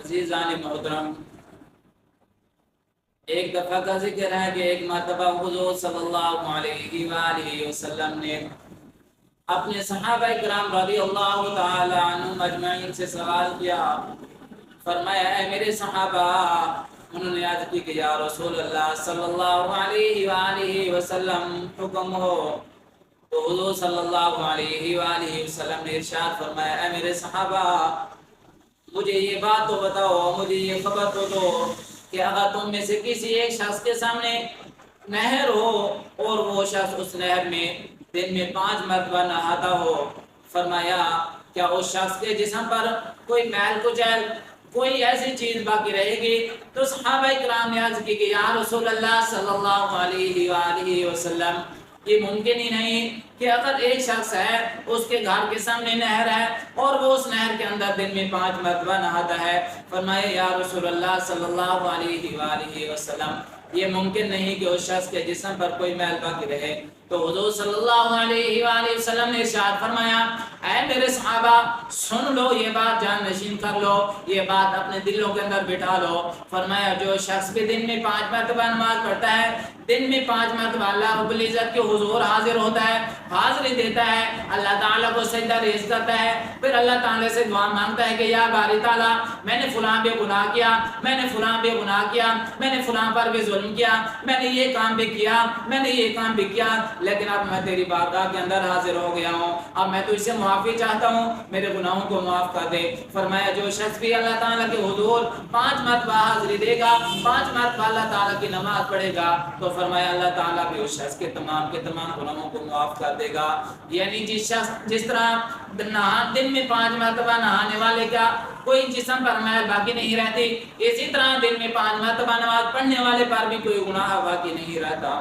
عزیزان محترم، ایک دفعہ کا ذکر ہے کہ ایک مرتبہ حضور صلی اللہ علیہ وآلہ وسلم نے اپنے صحابہ کرام رضی اللہ تعالی عنہم اجمعین سے سوال کیا۔ فرمایا اے میرے صحابہ، انہوں نے عرض کی کہ یا رسول اللہ صلی اللہ علیہ وآلہ وسلم حکم ہو۔ تو حضور صلی اللہ علیہ وآلہ وسلم نے ارشاد فرمایا اے میرے صحابہ، مجھے یہ بات تو بتاؤ، مجھے یہ خبر تو دو کہ اگر تم میں سے کسی ایک شخص کے سامنے نہر ہو اور وہ شخص اس نہر میں دن میں 5 مرتبہ نہاتا ہو، فرمایا کیا اس شخص کے جسم پر کوئی میل کچیل، کوئی ایسی چیز باقی رہے گی؟ تو صحابہ کرام نے عرض کی کہ یا رسول اللہ صلی اللہ علیہ وآلہ وسلم، یہ ممکن ہی نہیں کہ اگر ایک شخص ہے، اس کے گھر کے سامنے نہر ہے اور وہ اس نہر کے اندر دن میں 5 مرتبہ نہاتا ہے، فرمائے یا رسول اللہ صلی اللہ علیہ وآلہ وسلم، یہ ممکن نہیں کہ اس شخص کے جسم پر کوئی میل باقی رہے۔ تو حضور صلی اللہ علیہ وآلہ وسلم نے ارشاد فرمایا اے میرے صحابہ، سن لو، یہ بات جان نشین کر لو، یہ بات اپنے دلوں کے اندر بٹھا لو۔ فرمایا جو شخص بھی دن میں 5 مرتبہ نماز پڑھتا ہے، دن میں 5 مرتبہ اللہ رب العزت کے حضور حاضر ہوتا ہے، حاضری دیتا ہے، اللہ تعالیٰ کو سجدہ ریز کرتا ہے، پھر اللہ تعالیٰ سے دعا مانگتا ہے کہ یا باری تعالیٰ، میں نے فلاں بھی گناہ کیا، میں نے فلاں بھی گناہ کیا، میں نے فلاں پر بھی ظلم کیا، میں نے یہ کام بھی کیا، میں نے یہ کام بھی کیا، لیکن اب میں تیری بارگاہ کے اندر حاضر ہو گیا ہوں، اب میں تجھ سے معافی چاہتا ہوں، میرے گناہوں کو معاف کر دے۔ فرمایا جو شخص بھی اللہ تعالیٰ کے حضور 5 مرتبہ حاضری دے گا، 5 مرتبہ اللہ تعالیٰ کی نماز پڑھے گا، تو فرمایا اللہ تعالیٰ بھی اس شخص کے تمام گناہوں کو معاف کر دے گا۔ یعنی جس طرح دن میں 5 مرتبہ نہانے والے کا کوئی جسم پر میل باقی نہیں رہتی، اسی طرح دن میں 5 مرتبہ نماز پڑھنے والے پر بھی کوئی گناہ باقی نہیں رہتا۔